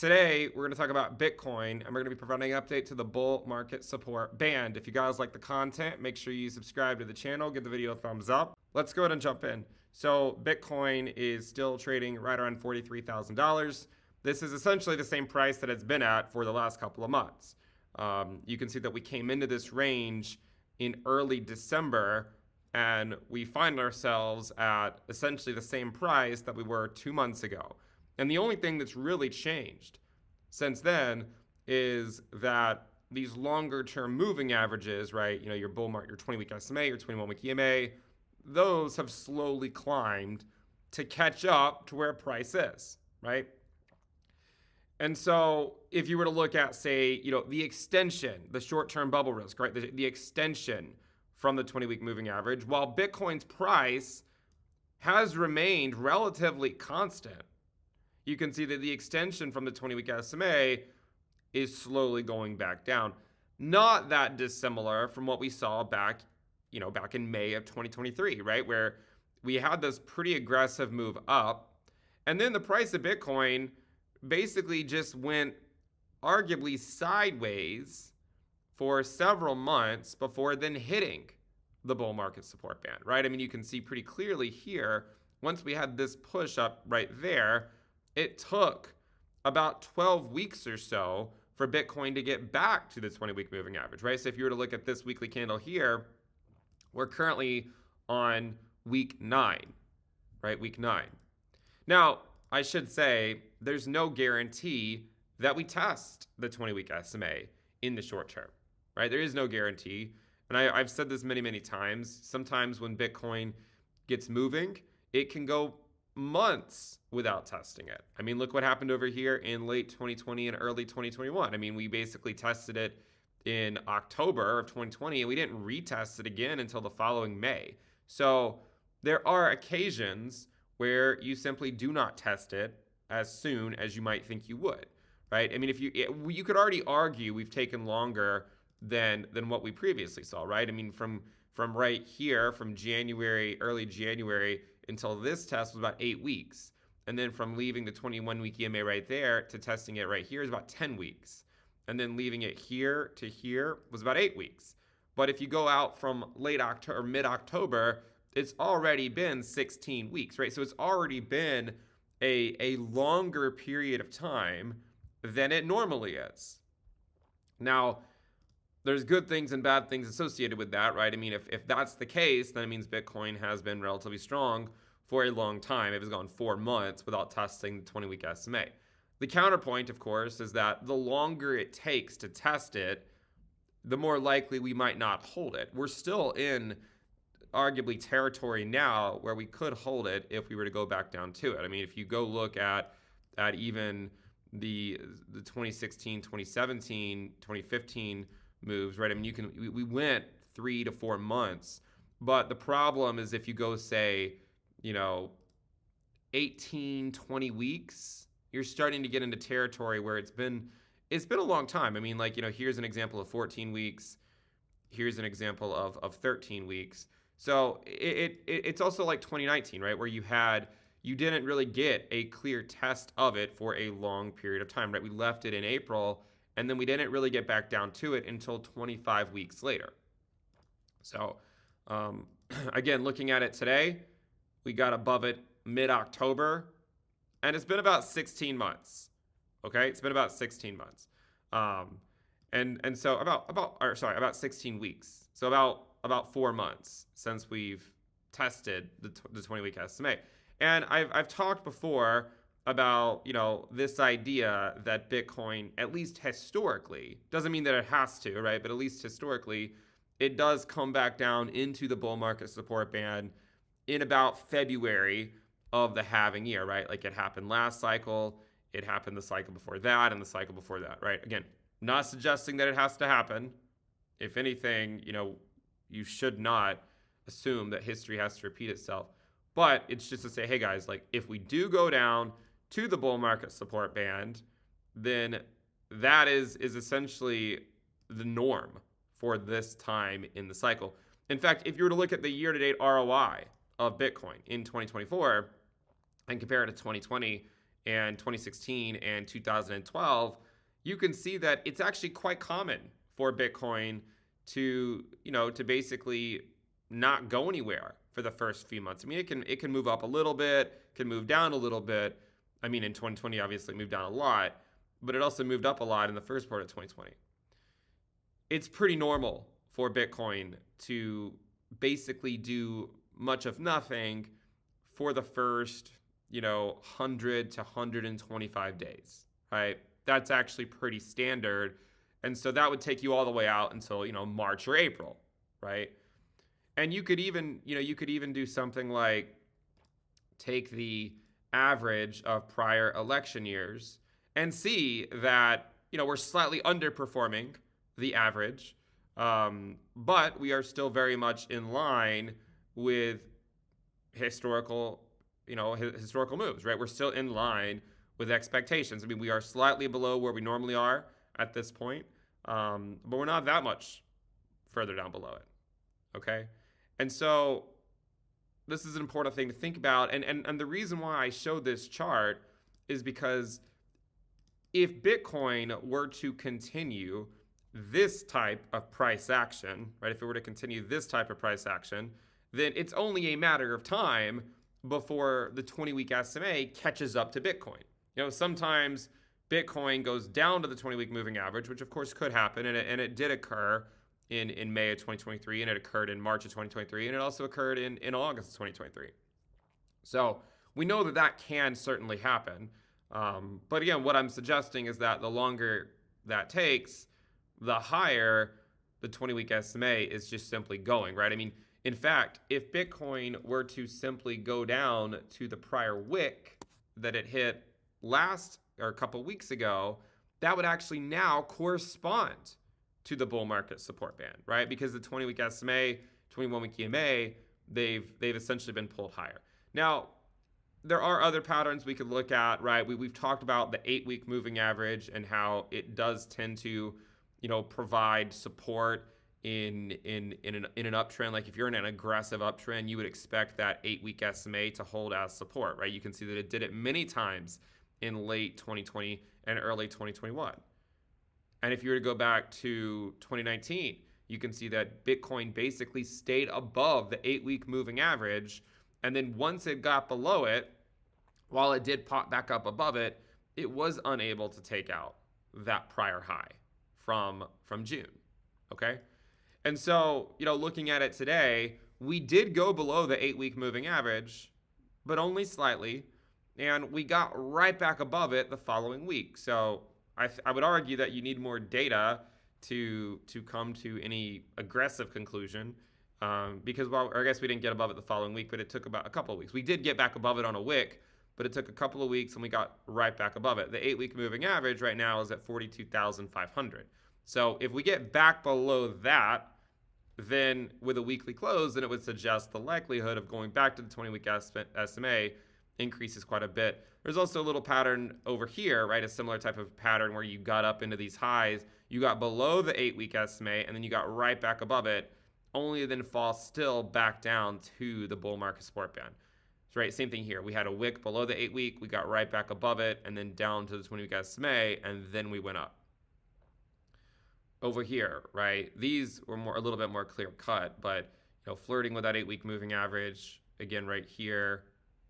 Today, we're going to talk about Bitcoin, and we're going to be providing an update to the bull market support band. If you guys like the content, make sure you subscribe to the channel, give the video a thumbs up. Let's go ahead and jump in. So Bitcoin is still trading right around $43,000. This is essentially the same price that it's been at for the last couple of months. You can see that we came into this range in early December, and we find ourselves at essentially the same price that we were 2 months ago. And the only thing that's really changed since then is that these longer term moving averages, right? Your bull market, your 20-week SMA, your 21-week EMA, those have slowly climbed to catch up to where price is, right? And so if you were to look at, say, the extension, the short-term bubble risk, right? The extension from the 20-week moving average, while Bitcoin's price has remained relatively constant, you can see that the extension from the 20-week SMA is slowly going back down. Not that dissimilar from what we saw back in May of 2023, right? Where we had this pretty aggressive move up, and then the price of Bitcoin basically just went arguably sideways for several months before then hitting the bull market support band, right? I mean, you can see pretty clearly here, once we had this push up right there, it took about 12 weeks or so for Bitcoin to get back to the 20-week moving average, right? So if you were to look at this weekly candle here, we're currently on week 9, right? Week 9. Now, I should say there's no guarantee that we test the 20-week SMA in the short term, right? There is no guarantee. And I've said this many, many times. Sometimes when Bitcoin gets moving, it can go months without testing it. I mean, look what happened over here in late 2020 and early 2021. I mean, we basically tested it in October of 2020, and we didn't retest it again until the following May. So there are occasions where you simply do not test it as soon as you might think you would, right? I mean, if you could already argue we've taken longer than what we previously saw, right? I mean, from right here, from January, early January until this test was about 8 weeks. And then from leaving the 21-week EMA right there to testing it right here is about 10 weeks. And then leaving it here to here was about 8 weeks. But if you go out from late October or mid-October, it's already been 16 weeks, right? So it's already been a longer period of time than it normally is. Now, there's good things and bad things associated with that, right? I mean, if that's the case, then it means Bitcoin has been relatively strong for a long time. It has gone 4 months without testing the 20-week SMA. The counterpoint, of course, is that the longer it takes to test it, the more likely we might not hold it. We're still in arguably territory now where we could hold it if we were to go back down to it. I mean, if you go look at even the 2016, 2017, 2015 moves, right? I mean, we went 3 to 4 months, but the problem is if you go, say, 18, 20 weeks, you're starting to get into territory where it's been a long time. I mean, here's an example of 14 weeks. Here's an example of 13 weeks. So it's also like 2019, right? Where you didn't really get a clear test of it for a long period of time, right? We left it in April, and then we didn't really get back down to it until 25 weeks later. So again, looking at it today, we got above it mid-October, and it's been about 16 months. Okay, it's been about 16 months, and so about 16 weeks. So about 4 months since we've tested the 20-week SMA. And I've talked before about this idea that Bitcoin, at least historically, doesn't mean that it has to, right? But at least historically, it does come back down into the bull market support band in about February of the halving year, right? Like it happened last cycle, it happened the cycle before that, and the cycle before that, right? Again, not suggesting that it has to happen. If anything, you should not assume that history has to repeat itself. But it's just to say, hey guys, if we do go down to the bull market support band, then that is essentially the norm for this time in the cycle. In fact, if you were to look at the year-to-date ROI of Bitcoin in 2024 and compare it to 2020, and 2016 and 2012, you can see that it's actually quite common for Bitcoin to, to basically not go anywhere for the first few months. I mean, it can move up a little bit, can move down a little bit. I mean, in 2020, obviously moved down a lot, but it also moved up a lot in the first part of 2020. It's pretty normal for Bitcoin to basically do much of nothing for the first, 100 to 125 days, right? That's actually pretty standard. And so that would take you all the way out until, March or April, right? And you could even do something like take the average of prior election years and see that, we're slightly underperforming the average, but we are still very much in line with historical moves, right? We're still in line with expectations. I mean, we are slightly below where we normally are at this point, but we're not that much further down below it, okay? And so this is an important thing to think about. And the reason why I showed this chart is because if Bitcoin were to continue this type of price action, right? If it were to continue this type of price action, then it's only a matter of time before the 20-week SMA catches up to Bitcoin. Sometimes Bitcoin goes down to the 20-week moving average, which of course could happen, and it did occur in May of 2023, and it occurred in March of 2023, and it also occurred in August of 2023. So we know that can certainly happen. But again, what I'm suggesting is that the longer that takes, the higher the 20-week SMA is just simply going, right? I mean, in fact, if Bitcoin were to simply go down to the prior wick that it hit a couple weeks ago, that would actually now correspond to the bull market support band, right? Because the 20-week SMA, 21-week EMA, they've essentially been pulled higher. Now, there are other patterns we could look at, right? We've talked about the 8-week moving average and how it does tend to, provide support in an uptrend. Like if you're in an aggressive uptrend, you would expect that 8-week SMA to hold as support, right? You can see that it did it many times in late 2020 and early 2021. And if you were to go back to 2019, you can see that Bitcoin basically stayed above the 8-week moving average. And then once it got below it, while it did pop back up above it, it was unable to take out that prior high from June, okay? And so, looking at it today, we did go below the 8-week moving average, but only slightly, and we got right back above it the following week. So I would argue that you need more data to come to any aggressive conclusion, because, well, I guess we didn't get above it the following week, but it took about a couple of weeks. We did get back above it on a wick, but it took a couple of weeks and we got right back above it. The 8-week moving average right now is at 42,500. So if we get back below that, then with a weekly close, then it would suggest the likelihood of going back to the 20-week SMA increases quite a bit. There's also a little pattern over here, right? A similar type of pattern where you got up into these highs, you got below the 8-week SMA, and then you got right back above it, only to then fall still back down to the bull market support band. So, right, same thing here. We had a wick below the 8-week, we got right back above it, and then down to the 20-week SMA, and then we went up. Over here, right, these were a little bit more clear cut, but flirting with that 8-week moving average, again right here,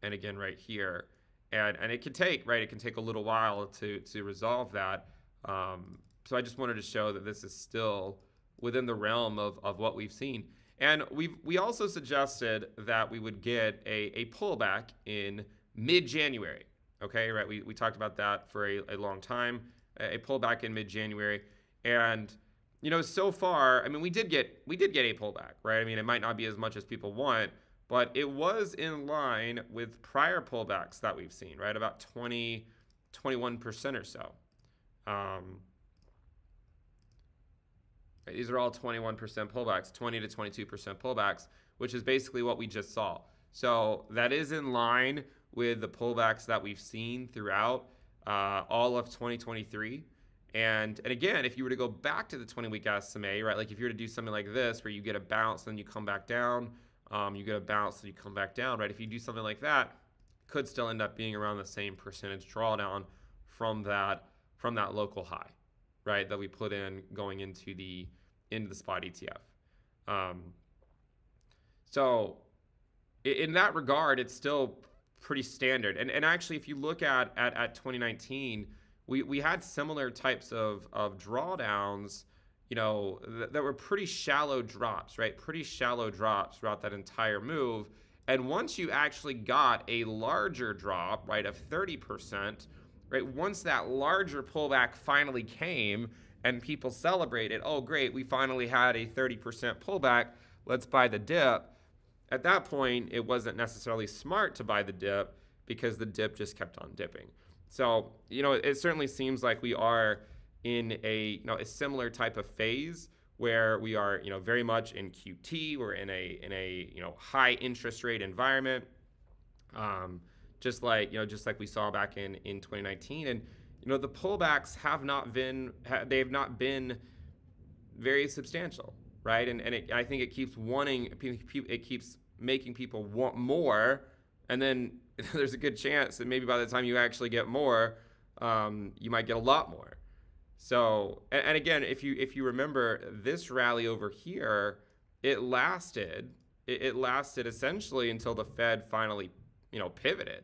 and again right here, and it can take a little while to resolve that. So I just wanted to show that this is still within the realm of what we've seen. And we also suggested that we would get a pullback in mid-January. Okay, right? We talked about that for a long time, a pullback in mid-January. And so far, I mean, we did get a pullback, right? I mean, it might not be as much as people want, but it was in line with prior pullbacks that we've seen, right? About 21% or so. These are all 21% pullbacks, 20 to 22% pullbacks, which is basically what we just saw. So that is in line with the pullbacks that we've seen throughout all of 2023. And again, if you were to go back to the 20-week SMA, right, like if you were to do something like this where you get a bounce, then you come back down, you get a bounce, then you come back down, right? If you do something like that, could still end up being around the same percentage drawdown from that local high, right? That we put in going into the spot ETF. So in that regard, it's still pretty standard. And actually, if you look at 2019, we had similar types of drawdowns, that were pretty shallow drops, right? Pretty shallow drops throughout that entire move. And once you actually got a larger drop, right, of 30%, right, once that larger pullback finally came and people celebrated, oh, great, we finally had a 30% pullback, let's buy the dip. At that point, it wasn't necessarily smart to buy the dip because the dip just kept on dipping. So, it certainly seems like we are in a similar type of phase where we are, very much in QT. We're in a high interest rate environment, just like we saw back in 2019. And the pullbacks have not been very substantial, right? And I think it keeps making people want more, and then there's a good chance that maybe by the time you actually get more, you might get a lot more. So, and again, if you remember this rally over here, it lasted essentially until the Fed finally, pivoted.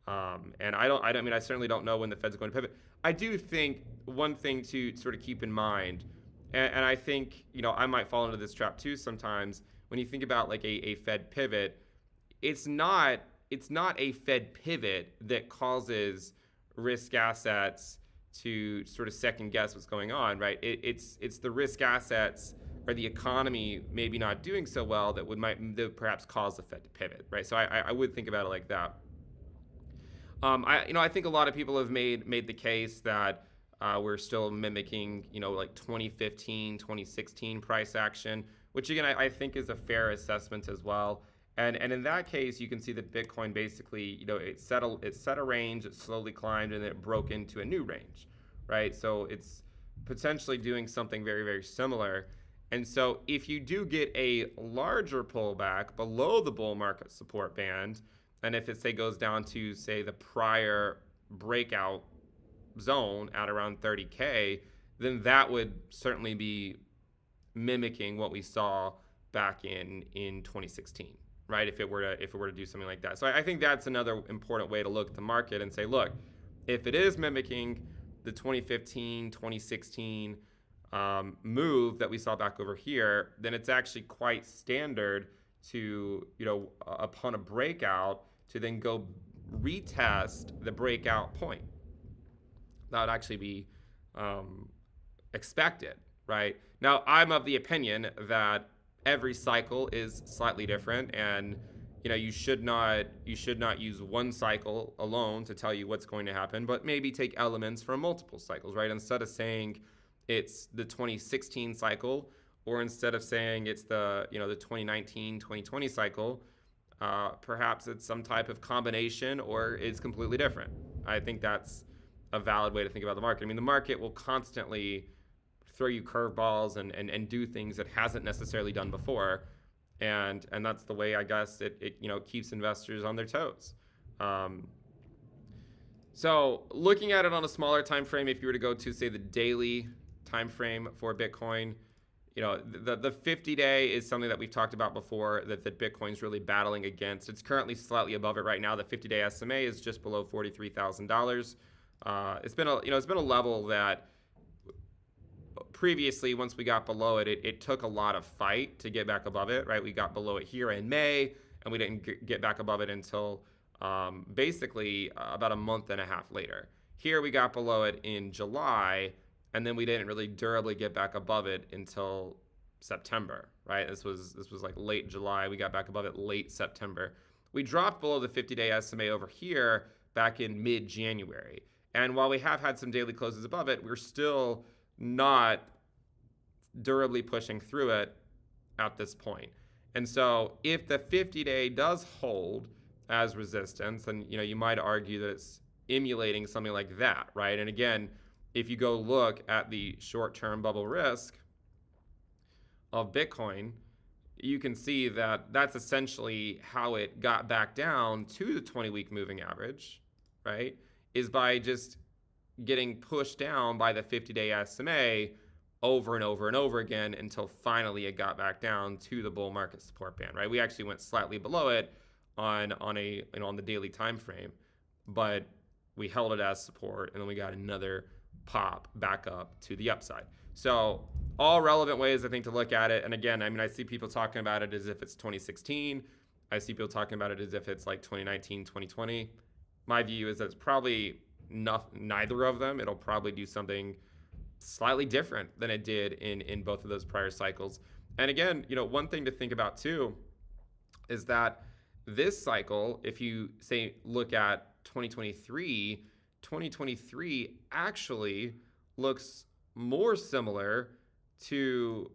And I certainly don't know when the Fed's going to pivot. I do think one thing to sort of keep in mind, and I think, I might fall into this trap too sometimes, when you think about like a Fed pivot, it's not a Fed pivot that causes risk assets to sort of second guess what's going on, right? It's the risk assets or the economy maybe not doing so well that perhaps cause the Fed to pivot, right? So I would think about it like that. I think a lot of people have made the case that we're still mimicking, like 2015, 2016 price action, which again I think is a fair assessment as well. And in that case, you can see that Bitcoin basically, it set a range, it slowly climbed, and it broke into a new range, right? So it's potentially doing something very, very similar. And so if you do get a larger pullback below the bull market support band, and if it, say, goes down to, say, the prior breakout zone at around 30K, then that would certainly be mimicking what we saw back in 2016. Right, if it were to do something like that. So I think that's another important way to look at the market and say, look, if it is mimicking the 2015, 2016 move that we saw back over here, then it's actually quite standard to, upon a breakout, to then go retest the breakout point. That would actually be expected, right? Now, I'm of the opinion that every cycle is slightly different, and you should not use one cycle alone to tell you what's going to happen, but maybe take elements from multiple cycles, right? Instead of saying it's the 2016 cycle, or instead of saying it's the 2019, 2020 cycle, perhaps it's some type of combination, or it's completely different. I think that's a valid way to think about the market. I mean, the market will constantly throw you curveballs and do things it hasn't necessarily done before, and that's the way I guess it keeps investors on their toes. So looking at it on a smaller time frame, if you were to go to, say, the daily time frame for Bitcoin, the 50-day is something that we've talked about before that Bitcoin's really battling against. It's currently slightly above it right now. The 50-day SMA is just below $43,000. It's been a level that previously, once we got below it, it took a lot of fight to get back above it, right? We got below it here in May, and we didn't get back above it until basically about a month and a half later. Here we got below it in July, and then we didn't really durably get back above it until September, right? This was like late July. We got back above it late September. We dropped below the 50-day SMA over here back in mid-January. And while we have had some daily closes above it, we're still not durably pushing through it at this point. And so if the 50-day does hold as resistance, then you might argue that it's emulating something like that, right? And again, if you go look at the short-term bubble risk of Bitcoin, you can see that that's essentially how it got back down to the 20-week moving average, right? Is by just getting pushed down by the 50-day SMA over and over and over again until finally it got back down to the bull market support band, right? We actually went slightly below it on the daily time frame, but we held it as support, and then we got another pop back up to the upside. So all relevant ways, I think, to look at it. And again, I mean, I see people talking about it as if it's 2016. I see people talking about it as if it's like 2019, 2020. My view is that it's probably neither of them. It'll probably do something slightly different than it did in both of those prior cycles. And again, one thing to think about too is that this cycle, if you say look at 2023 actually looks more similar to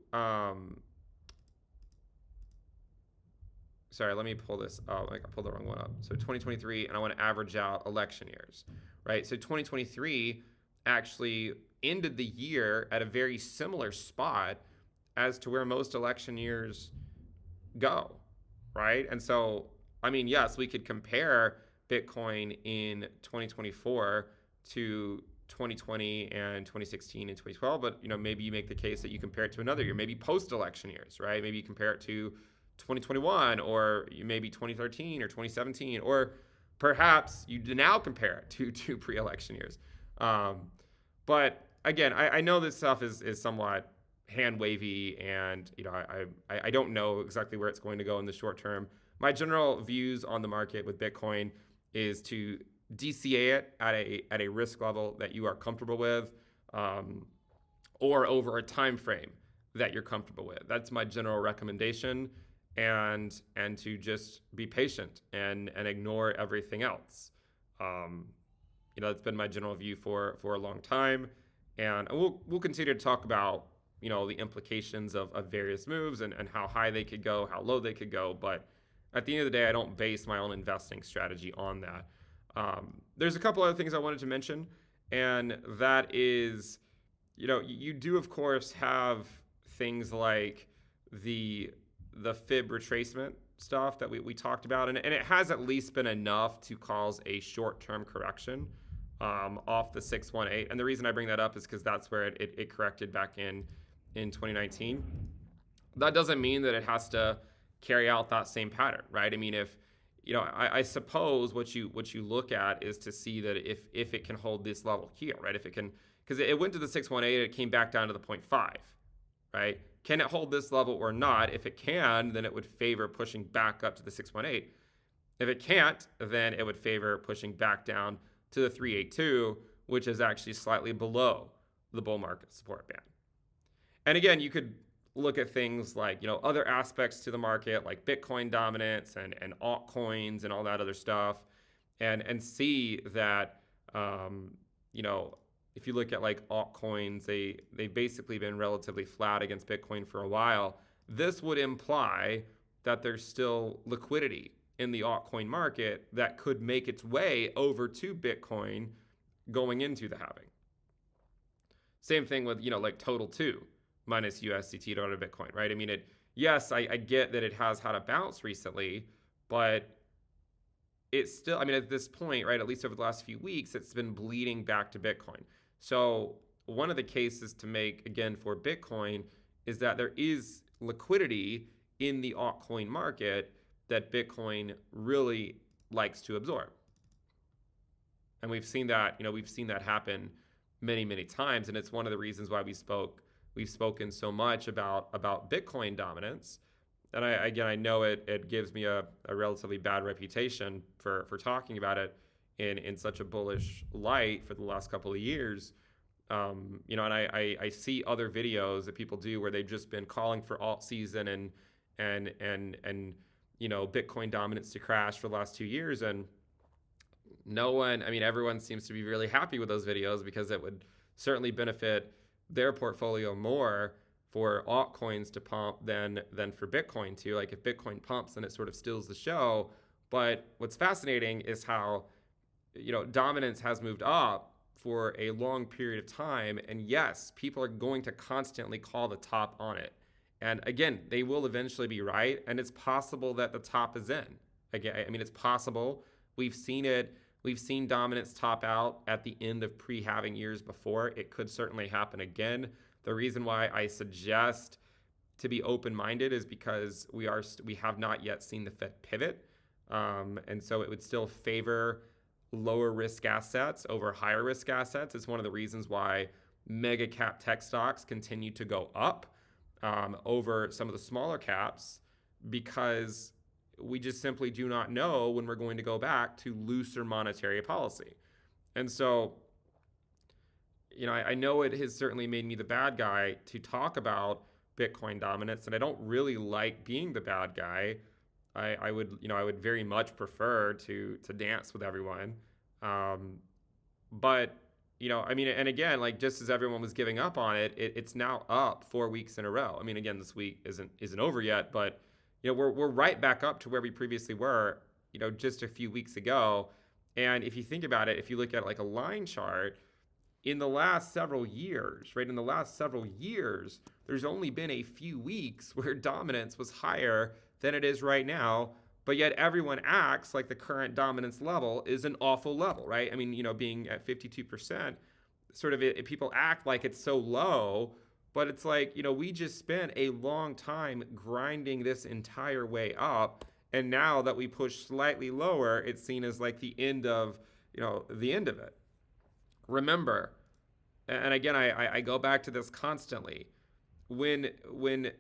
sorry, let me pull this up. I pulled the wrong one up. So 2023, and I want to average out election years, right? So 2023 actually ended the year at a very similar spot as to where most election years go, right? And so, I mean, yes, we could compare Bitcoin in 2024 to 2020 and 2016 and 2012, but maybe you make the case that you compare it to another year, maybe post-election years, right? Maybe you compare it to 2021, or maybe 2013 or 2017, or perhaps you now compare it to pre-election years. But again, I know this stuff is somewhat hand wavy, and I don't know exactly where it's going to go in the short term. My general views on the market with Bitcoin is to DCA it at a risk level that you are comfortable with, or over a time frame that you're comfortable with. That's my general recommendation, and to just be patient and ignore everything else. That's been my general view for a long time, and we'll continue to talk about the implications of various moves and how high they could go, how low they could go. But at the end of the day, I don't base my own investing strategy on that. There's a couple other things I wanted to mention, and that is, you do of course have things like the fib retracement stuff that we talked about, and it has at least been enough to cause a short-term correction off the 618. And the reason I bring that up is because that's where it corrected back in 2019. That doesn't mean that it has to carry out that same pattern, right? I mean, if I suppose what you look at is to see that if it can hold this level here, right? If it can, because it went to the 618, it came back down to the 0.5, right? Can it hold this level or not? If it can, then it would favor pushing back up to the 618. If it can't, then it would favor pushing back down to the 382, which is actually slightly below the bull market support band. And again, you could look at things like, other aspects to the market, like Bitcoin dominance and altcoins and all that other stuff, and see that, if you look at like altcoins, they've basically been relatively flat against Bitcoin for a while. This would imply that there's still liquidity in the altcoin market that could make its way over to Bitcoin going into the halving. Same thing with, like Total 2 minus USDT to Bitcoin, right? I mean, yes, I get that it has had a bounce recently, but it's still, I mean, at this point, right, at least over the last few weeks, it's been bleeding back to Bitcoin. So one of the cases to make, again, for Bitcoin is that there is liquidity in the altcoin market that Bitcoin really likes to absorb. And we've seen that, happen many, many times. And it's one of the reasons why we've spoken so much about Bitcoin dominance. And I know it gives me a relatively bad reputation for talking about it in such a bullish light for the last couple of years. And I see other videos that people do where they've just been calling for alt season and Bitcoin dominance to crash for the last 2 years. And everyone seems to be really happy with those videos because it would certainly benefit their portfolio more for altcoins to pump than for Bitcoin to. Like, if Bitcoin pumps, then it sort of steals the show. But what's fascinating is how, dominance has moved up for a long period of time. And yes, people are going to constantly call the top on it. And again, they will eventually be right. And it's possible that the top is in. Again, I mean, it's possible. We've seen it. We've seen dominance top out at the end of pre-halving years before. It could certainly happen again. The reason why I suggest to be open-minded is because we have not yet seen the Fed pivot. And so it would still favor lower risk assets over higher risk assets. It's one of the reasons why mega cap tech stocks continue to go up over some of the smaller caps, because we just simply do not know when we're going to go back to looser monetary policy. And so, I know it has certainly made me the bad guy to talk about Bitcoin dominance, and I don't really like being the bad guy. I would very much prefer to dance with everyone. But and again, like, just as everyone was giving up on it, it's now up 4 weeks in a row. I mean, again, this week isn't over yet, but we're right back up to where we previously were, just a few weeks ago. And if you think about it, if you look at like a line chart, in the last several years, there's only been a few weeks where dominance was higher than it is right now. But yet everyone acts like the current dominance level is an awful level, right? I mean, being at 52%, sort of people act like it's so low, but it's like, we just spent a long time grinding this entire way up. And now that we push slightly lower, it's seen as like the end of it. Remember, and again, I go back to this constantly, when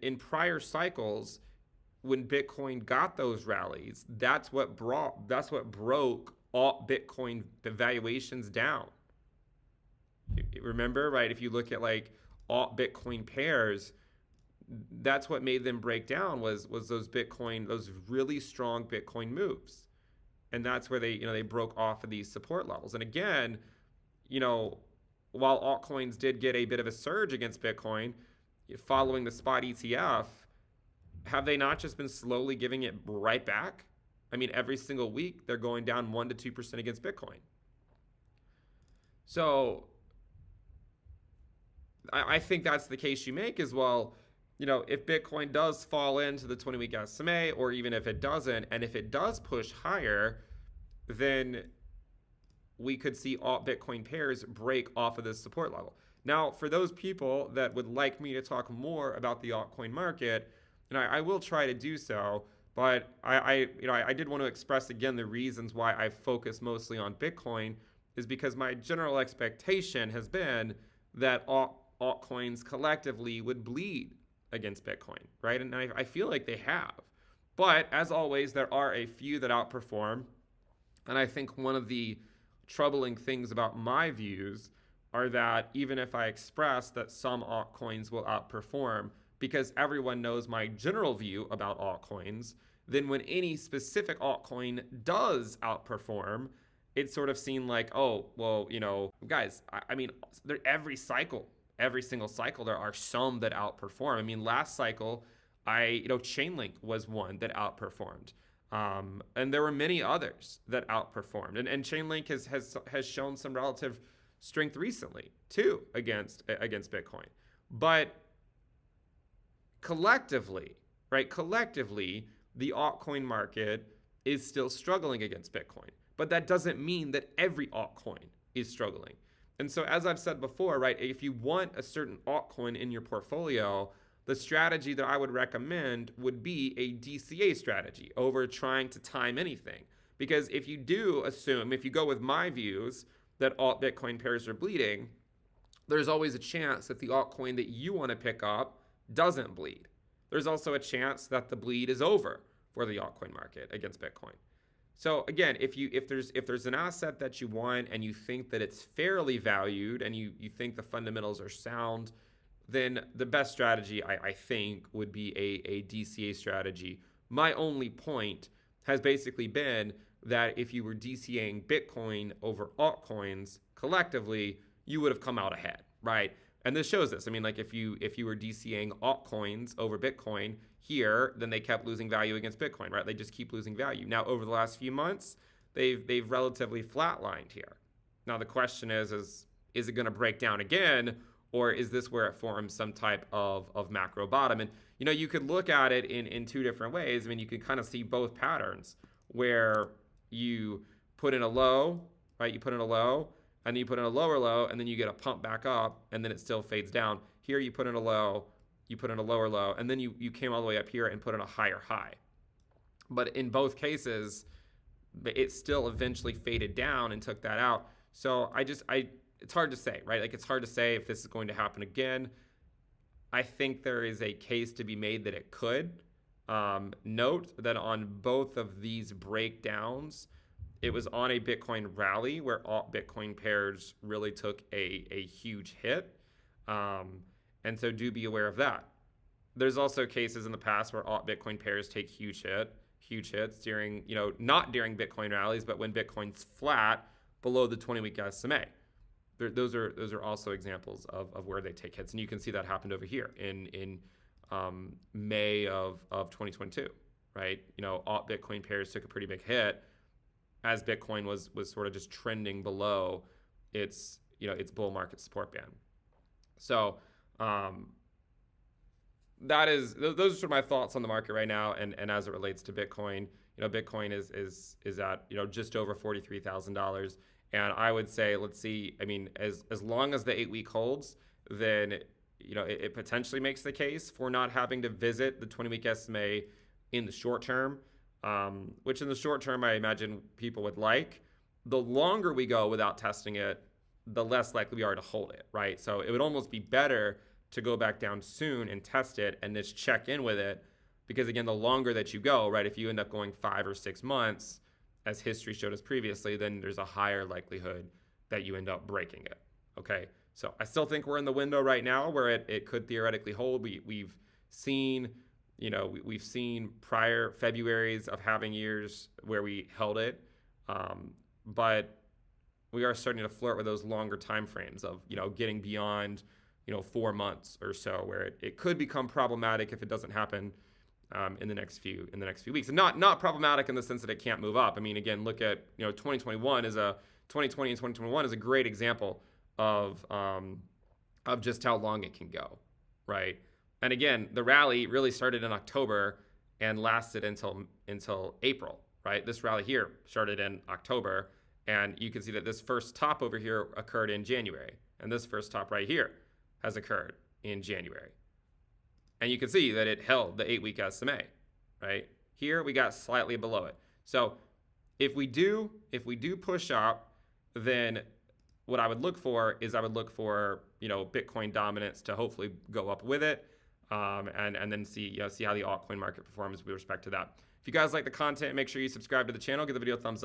in prior cycles, when Bitcoin got those rallies, that's what broke all Bitcoin valuations down. Remember, right? If you look at like all Bitcoin pairs, that's what made them break down was those really strong Bitcoin moves. And that's where they broke off of these support levels. And again, while altcoins did get a bit of a surge against Bitcoin following the spot ETF, have they not just been slowly giving it right back? I mean, every single week they're going down 1% to 2% against Bitcoin. So I think that's the case you make as well. If Bitcoin does fall into the 20-week SMA, or even if it doesn't, and if it does push higher, then we could see alt Bitcoin pairs break off of this support level. Now, for those people that would like me to talk more about the altcoin market, and I will try to do so, but I did want to express again the reasons why I focus mostly on Bitcoin is because my general expectation has been that altcoins collectively would bleed against Bitcoin, right? And I feel like they have. But as always, there are a few that outperform. And I think one of the troubling things about my views are that even if I express that some altcoins will outperform, because everyone knows my general view about altcoins, then when any specific altcoin does outperform, it's sort of seen like, oh, well, guys, I mean, every single cycle, there are some that outperform. I mean, last cycle, Chainlink was one that outperformed. And there were many others that outperformed. And Chainlink has shown some relative strength recently, too, against Bitcoin. But collectively, the altcoin market is still struggling against Bitcoin. But that doesn't mean that every altcoin is struggling. And so, as I've said before, right, if you want a certain altcoin in your portfolio, the strategy that I would recommend would be a DCA strategy over trying to time anything. Because if you go with my views that alt Bitcoin pairs are bleeding, there's always a chance that the altcoin that you want to pick up doesn't bleed. There's also a chance that the bleed is over for the altcoin market against Bitcoin. So again, if there's an asset that you want and you think that it's fairly valued and you think the fundamentals are sound, then the best strategy I think would be a DCA strategy. My only point has basically been that if you were DCAing Bitcoin over altcoins collectively, you would have come out ahead, right? And this shows this. I mean, like if you were DCAing altcoins over Bitcoin here, then they kept losing value against Bitcoin, right? They just keep losing value. Now, over the last few months, they've relatively flatlined here. Now, the question is it going to break down again, or is this where it forms some type of macro bottom? And you could look at it in two different ways. I mean, you can kind of see both patterns where you put in a low, right? You put in a low, and then you put in a lower low, and then you get a pump back up, and then it still fades down. Here you put in a low, you put in a lower low, and then you came all the way up here and put in a higher high. But in both cases, it still eventually faded down and took that out. So it's hard to say, right? Like, it's hard to say if this is going to happen again. I think there is a case to be made that it could. Note that on both of these breakdowns, it was on a Bitcoin rally where alt Bitcoin pairs really took a huge hit. And so do be aware of that. There's also cases in the past where alt Bitcoin pairs take huge hits during, not during Bitcoin rallies, but when Bitcoin's flat below the 20-week SMA. Those are also examples of where they take hits, and you can see that happened over here in May of 2022, right? Alt Bitcoin pairs took a pretty big hit as Bitcoin was sort of just trending below its bull market support band. So those are sort of my thoughts on the market right now, and as it relates to Bitcoin. Bitcoin is at just over $43,000. And I would say, let's see, I mean, as long as the 8-week holds, then, it potentially makes the case for not having to visit the 20-week SMA in the short term, which in the short term, I imagine people would like. The longer we go without testing it, the less likely we are to hold it, right? So it would almost be better to go back down soon and test it and just check in with it. Because again, the longer that you go, right, if you end up going 5 or 6 months, as history showed us previously, then there's a higher likelihood that you end up breaking it, okay? So I still think we're in the window right now where it could theoretically hold. We've seen, we've seen prior Februaries of halving years where we held it, but we are starting to flirt with those longer time frames of, getting beyond, 4 months or so, where it could become problematic if it doesn't happen in the next few weeks. And not problematic in the sense that it can't move up. I mean, again, look at 2020 and 2021 is a great example of just how long it can go, right? And again, the rally really started in October and lasted until April, right? This rally here started in October, and you can see that this first top over here occurred in January, and this first top right here has occurred in January. And you can see that it held the 8-week SMA, right? Here we got slightly below it. So if we do push up, then what I would look for is Bitcoin dominance to hopefully go up with it, and then see how the altcoin market performs with respect to that. If you guys like the content, make sure you subscribe to the channel, give the video a thumbs up.